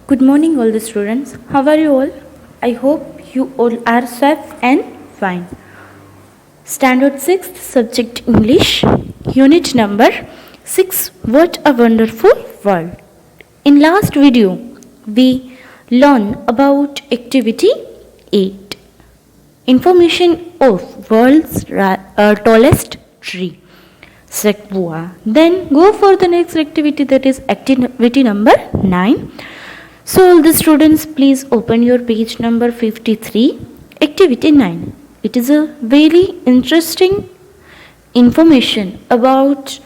Good morning, all the students. How are you all? I hope you all are safe and fine. Standard 6th subject English, unit number 6. What a wonderful world. In last video, we learned about activity 8. Information of world's tallest tree. Sequoia. Then go for the next activity, that is activity number 9. So all the students, please open your page number 53, activity 9. It is a very interesting information about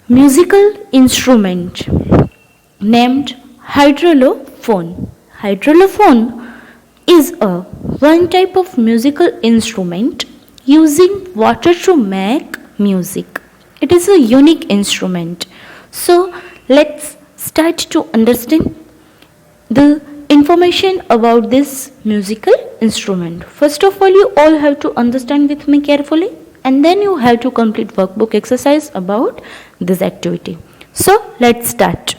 musical instrument named hydrolophone. Hydrolophone is a one type of musical instrument using water to make music. It is a unique instrument. So let's start to understand the information about this musical instrument. First of all, you all have to understand with me carefully, and then you have to complete workbook exercise about this activity. So let's start.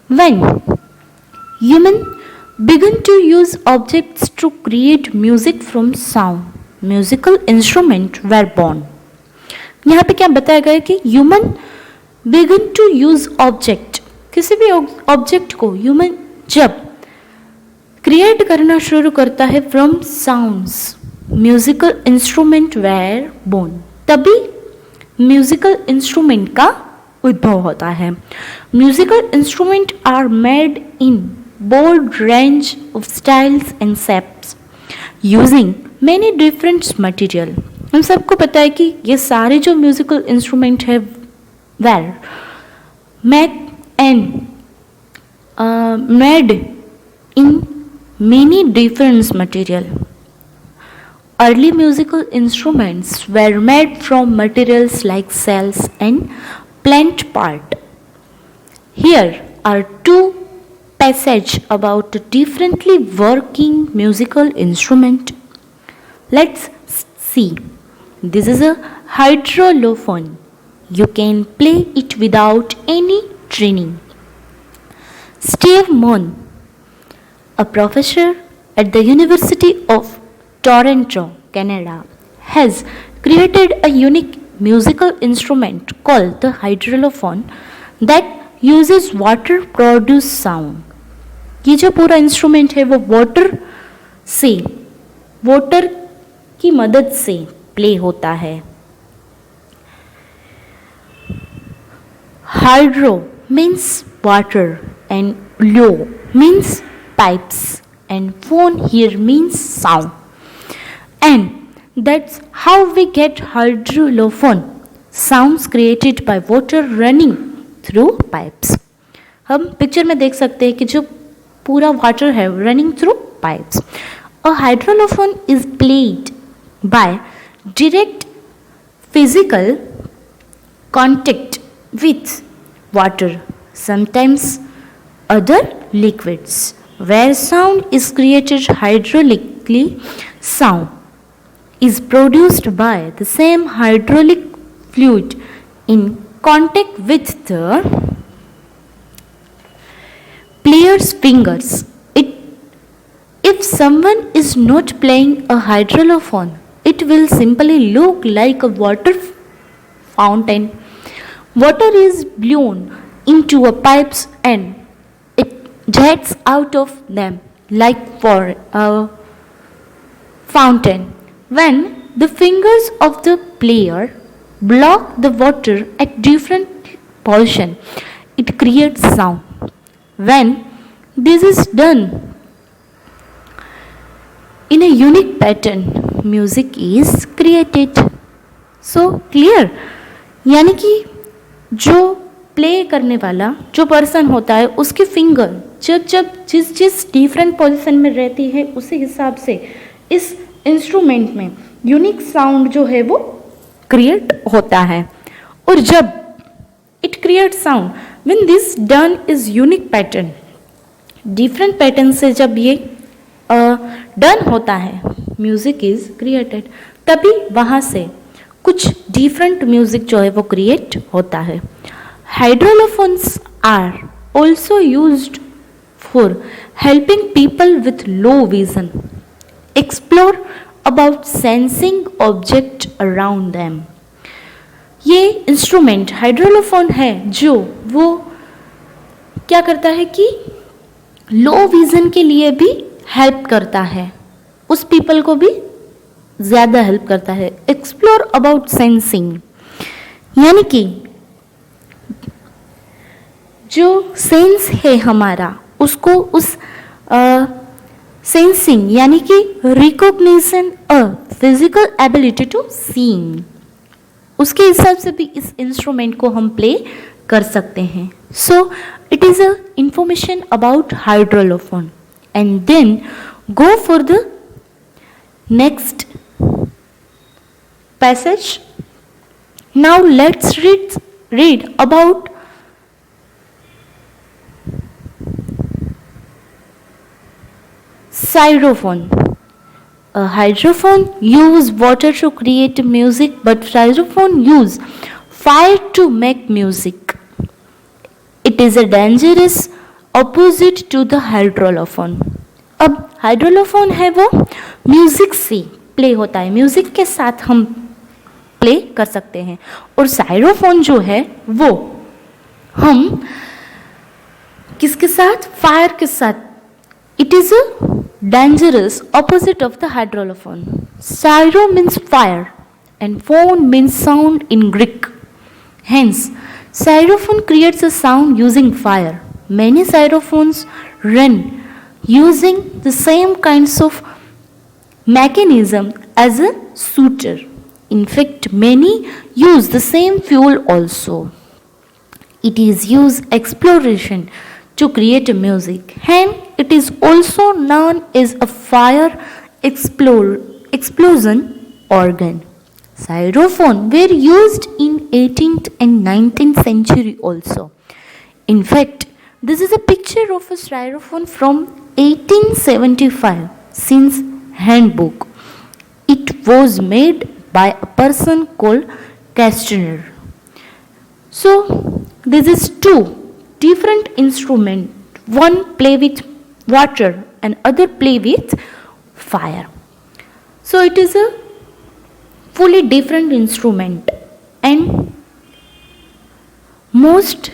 When human began to use objects to create music from sound, musical instruments were born. यहाँ पे क्या बताया गया कि human began to use object, किसी भी object को human जब क्रिएट करना शुरू करता है from sounds, musical instrument were born, तभी म्यूजिकल इंस्ट्रूमेंट का उद्भव होता है. Musical instrument are made in broad range of styles and shapes using many different material. हम सबको पता है कि ये सारे जो म्यूजिकल इंस्ट्रूमेंट है were made in many different material. Early musical instruments were made from materials like cells and plant part. Here are two passages about differently working musical instrument. Let's see. This is a hydrolophone. You can play it without any training. Steve Moon, a professor at the University of Toronto, Canada, has created a unique musical instrument called the hydrolophone that uses water produce sound. ये जो पूरा instrument है वो water की मदद से play होता है. Hydro means water and lo means pipes, and phone here means sound, and that's how we get hydrolophone, sounds created by water running through pipes. हम पिक्चर में देख सकते हैं कि जो पूरा वाटर है running through pipes. A hydrolophone is played by direct physical contact with water, sometimes other liquids, where sound is created hydraulically. Sound is produced by the same hydraulic fluid in contact with the player's fingers. If someone is not playing a hydrolophone, it will simply look like a water fountain. Water is blown into a pipes and it jets out of them like for a fountain. When the fingers of the player block the water at different position, it creates sound. When this is done in a unique pattern, music is created. So clear? यानी कि जो play करने वाला जो person होता है उसके finger जब जिस डिफरेंट पोजीशन में रहती है उसी हिसाब से इस इंस्ट्रूमेंट में यूनिक साउंड जो है वो क्रिएट होता है. और जब it create sound, when this done is unique pattern, different pattern से जब ये डन होता है, म्यूजिक इज क्रिएटेड, तभी वहाँ से कुछ डिफरेंट म्यूजिक जो है वो क्रिएट होता है. Hydrolophones are also used for helping people with low vision explore about sensing object around them. ये इंस्ट्रूमेंट हाइड्रोलोफोन है जो वो क्या करता है कि लो विजन के लिए भी हेल्प करता है, उस पीपल को भी ज़्यादा हेल्प करता है. एक्सप्लोर अबाउट सेंसिंग यानी कि जो सेंस है हमारा उसको उस सेंसिंग यानी कि recognition a physical ability to seeing, उसके हिसाब से भी इस इंस्ट्रूमेंट को हम प्ले कर सकते हैं. So it is a information about hydrolophone and then go for the next passage. Now let's read about xylophone. A hydrophone use water to create music, but xylophone use fire to make music. It is a dangerous opposite to the hydrophone. अब हाइड्रोलोफोन है वो music से play होता है, music के साथ हम play कर सकते हैं. और साइरोफोन जो है वो हम किसके साथ, फायर के साथ. It is a dangerous opposite of the hydrolophone. Pyro means fire and phone means sound in Greek. Hence pyrophone creates a sound using fire. Many pyrophones run using the same kinds of mechanism as a shooter. In fact, many use the same fuel also. It is used exploration to create a music, and it is also known as a fire explosion organ. Xylophone were used in 18th and 19th century also. In fact, this is a picture of a xylophone from 1875 since handbook. It was made by a person called Castner. So this is two different instruments. One play with water and other play with fire. So it is a fully different instrument and most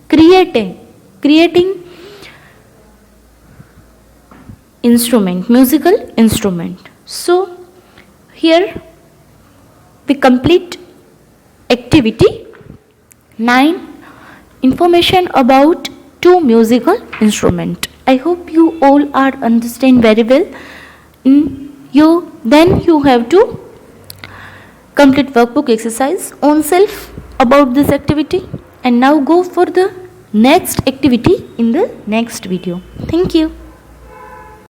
creating instrument, musical instrument. So here we complete activity 9, information about two musical instrument. I hope you all are understand very well. Then you have to complete workbook exercise on self about this activity, and now go for the next activity in the next video. Thank you.